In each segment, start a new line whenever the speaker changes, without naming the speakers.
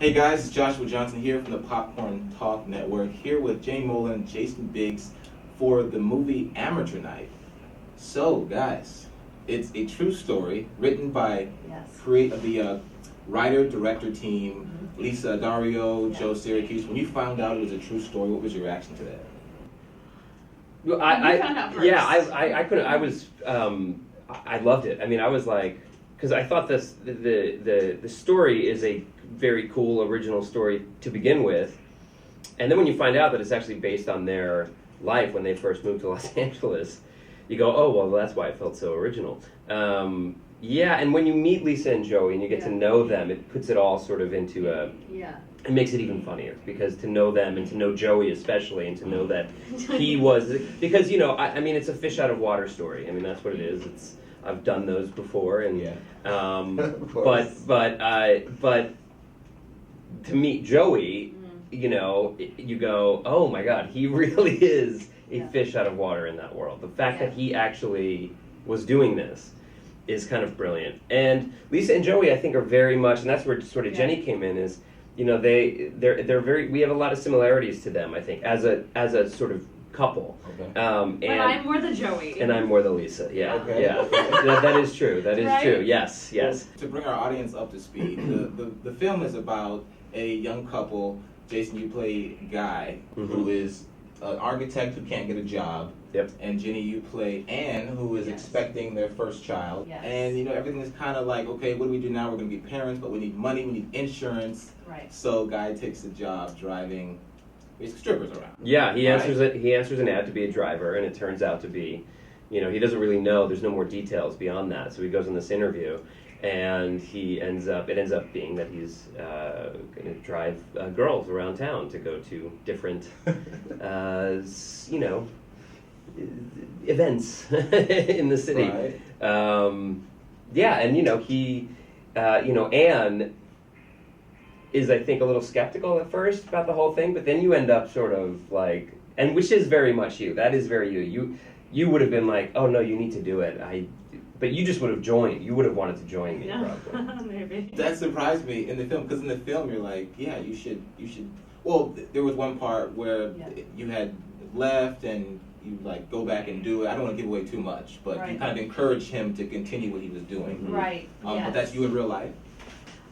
Hey guys, it's Joshua Johnson here from the Popcorn Talk Network, here with Jenny Mollen and Jason Biggs for the movie Amateur Night. So guys, it's a true story written by the writer-director team, Lisa Dario, Joe Syracuse. When you found out it was a true story, what was your reaction to that?
Well, I couldn't. I loved it. I mean, I was like, because I thought the story is a very cool original story to begin with, and then when you find out that it's actually based on their life when they first moved to Los Angeles, you go, oh well, that's why it felt so original. And when you meet Lisa and Joey and you get to know them, it puts it all sort of into a. It makes it even funnier because to know them and to know Joey especially and to know that he was, because I mean it's a fish out of water story. I mean that's what it is. I've done those before and but to meet Joey, you go, oh my God, he really is a fish out of water in that world. The fact that he actually was doing this is kind of brilliant. And Lisa and Joey I think are very much, and that's where sort of Jenny came in, is they're very, we have a lot of similarities to them I think as a sort of couple.
Okay. But I'm more the Joey.
And I'm more the Lisa. Yeah.
Okay.
Yeah. that is true. That is true. Yes. Yes.
To bring our audience up to speed, the film is about a young couple. Jason, you play Guy, who is an architect who can't get a job.
Yep.
And Jenny, you play Anne, who is expecting their first child.
Yes.
And everything is kind of like, okay, what do we do now? We're going to be parents, but we need money, we need insurance.
Right.
So Guy takes a job driving strippers around.
Yeah, he answers an ad to be a driver, and it turns out to be, he doesn't really know. There's no more details beyond that. So he goes on this interview, and it ends up being that he's going to drive girls around town to go to different, events in the city.
Right.
And Anne is, I think, a little skeptical at first about the whole thing, but then you end up sort of like, and which is very much you. That is very you. You would have been like, oh no, you need to do it. But you just would have joined. You would have wanted to join me, probably.
Maybe.
That surprised me in the film, because in the film you're like, yeah, you should. Well, there was one part where you had left and you like go back and do it. I don't want to give away too much, but you kind of encouraged him to continue what he was doing.
Right.
But that's you in real life.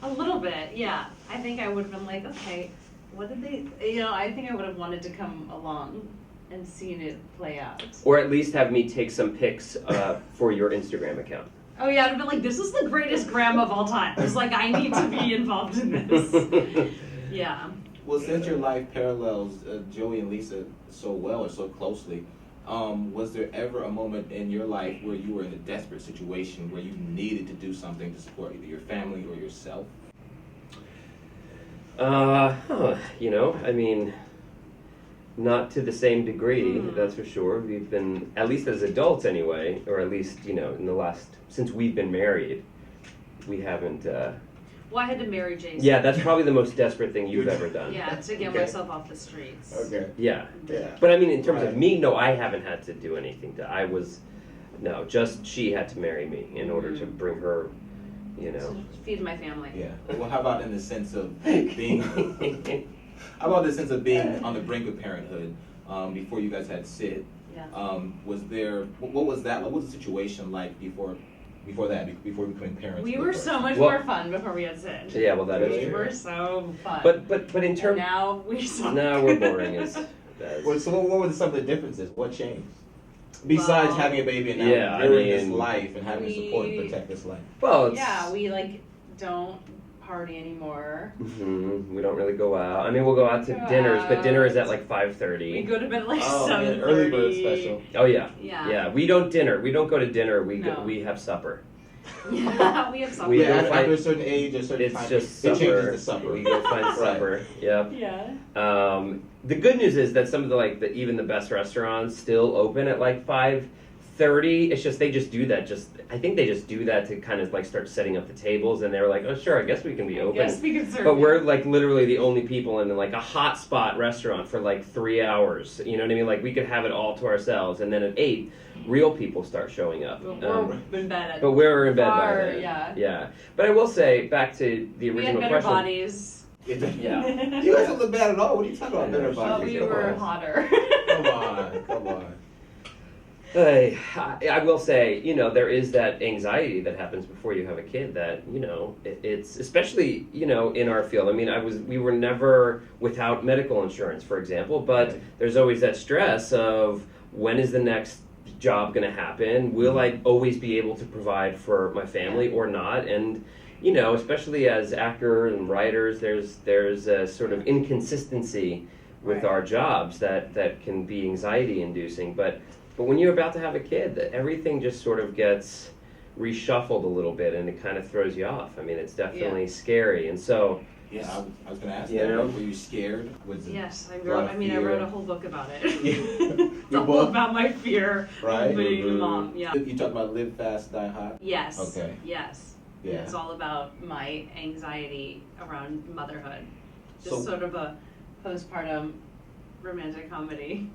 A little bit, yeah. I think I would have been like, okay, what did they? I think I would have wanted to come along and seen it play out.
Or at least have me take some pics for your Instagram account.
Oh yeah, I'd have been like, this is the greatest grandma of all time. It's like, I need to be involved in this. Yeah.
Well, since your life parallels Joey and Lisa so well or so closely, was there ever a moment in your life where you were in a desperate situation where you needed to do something to support either your family or yourself?
I mean, not to the same degree, that's for sure. We've been, at least as adults anyway, or at least, in the last, since we've been married, we haven't,
Well, I had to marry Jason.
Yeah, that's probably the most desperate thing you've ever done.
Yeah, to get myself off the streets.
Okay.
Yeah. But I mean, in terms of me, no, I haven't had to do anything. Just she had to marry me in order to bring her,
To feed my family.
Yeah. Well, how about in the sense of being, on the brink of parenthood, before you guys had Sid?
Yeah.
What was that? What was the situation like before we became parents?
We were so much more fun before we had Sid.
Yeah, well, that is true.
We were so fun.
But in terms,
now we suck.
Now we're boring as.
So what were some of the differences? What changed? Besides having a baby and now this life and having to support and protect this life.
Well,
we don't party anymore.
We don't really go out. I mean, we'll go out to dinners, but dinner is at like 5:30.
We go to bed at like 7:30.
Early bird special.
Oh yeah.
Yeah.
We don't go to dinner. We have supper.
Yeah, we have supper.
After a certain age, a certain time, it changes to supper.
We go find supper. Yep.
Yeah.
The good news is that some of even the best restaurants still open at like 5:30. It's just they just do that. I think they just do that to kind of like start setting up the tables, and they were like, oh sure, I guess we can be open.
Yes, we can serve.
But we're like literally the only people in like a hot spot restaurant for like 3 hours. You know what I mean? Like we could have it all to ourselves, and then at 8, real people start showing up.
But we're in bed.
But we're in bed by then.
Yeah.
Yeah. But I will say, back to the original question.
We had better bodies.
Yeah.
You guys don't look bad at all. What are you talking about? Better
Well,
bodies.
we
Come
were
on.
hotter.
Come on.
I will say, there is that anxiety that happens before you have a kid that, it's especially, in our field. I mean, we were never without medical insurance, for example, but there's always that stress of when is the next job going to happen? Will I always be able to provide for my family or not? And, especially as actors and writers, there's a sort of inconsistency with our jobs that can be anxiety inducing. But when you're about to have a kid, everything just sort of gets reshuffled a little bit, and it kind of throws you off. I mean, it's definitely scary, and so.
Yeah, I was going to ask
You know?
Were you scared?
Yes, I
a lot of
I
fear?
wrote a whole book about it.
Your
It's all
book?
about my fear
Right.
of being a mom. Yeah.
You talk about live fast, die hot?
Yes.
Okay.
Yes.
Yeah.
It's all about my anxiety around motherhood. Just
So-
sort of a postpartum romantic comedy.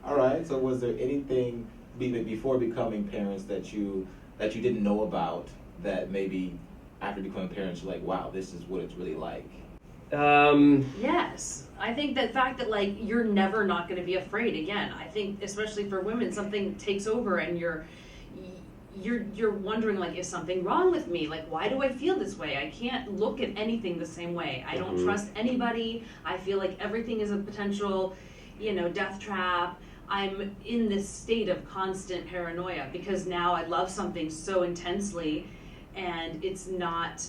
All right. So was there anything before becoming parents that you didn't know about that maybe after becoming parents you're like, wow, this is what it's really like?
Yes. I think that fact that you're never not going to be afraid again. I think especially for women, something takes over and you're wondering is something wrong with me? Why do I feel this way? I can't look at anything the same way. I don't trust anybody. I feel like everything is a potential, death trap. I'm in this state of constant paranoia because now I love something so intensely and it's not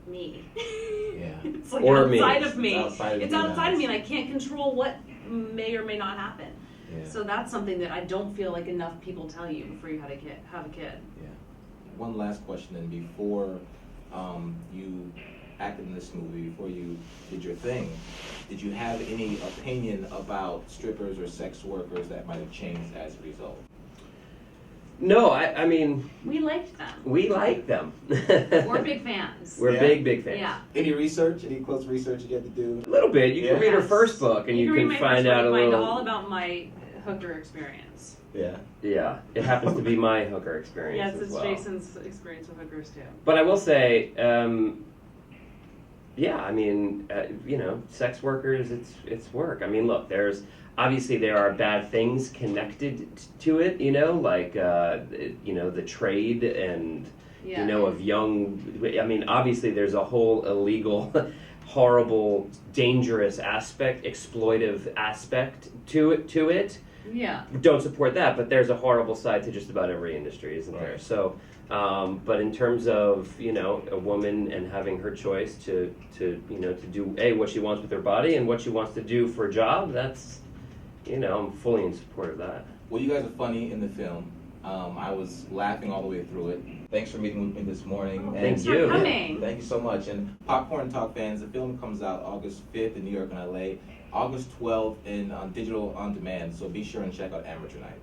me.
Yeah.
It's
Or
outside
me.
of me.
It's
It's outside of me and I can't control what may or may not happen.
Yeah.
So that's something that I don't feel like enough people tell you before you have a kid.
Yeah. One last question, then. Before you acted in this movie, before you did your thing, did you have any opinion about strippers or sex workers that might have changed as a result?
No, I mean,
We liked them.
we like them.
We're big fans.
We're
Yeah.
big fans.
Yeah.
Any research? Any close research you had to do?
A little bit. You can
Yeah.
read her
Yes.
first book, and you
read
can
my
find
first
out a
book, find
little.
all about my hooker experience.
Yeah.
Yeah, it happens to be my hooker experience
Yes,
as
it's
well.
Jason's experience with hookers too.
But I will say, sex workers, it's work. I mean, look, obviously there are bad things connected to it, the trade and,
Yeah.
of young, obviously there's a whole illegal, horrible, dangerous aspect, exploitive aspect to it.
Yeah.
Don't support that, but there's a horrible side to just about every industry, isn't there?
Right.
So, but in terms of a woman and having her choice to do what she wants with her body and what she wants to do for a job, that's I'm fully in support of that.
Well, you guys are funny in the film. I was laughing all the way through it. Thanks for meeting with me this morning.
Oh,
And-
thanks
you.
for coming.
Thank you so much. And Popcorn Talk fans, the film comes out August 5th in New York and LA, August 12th on digital on demand. So be sure and check out Amateur Night.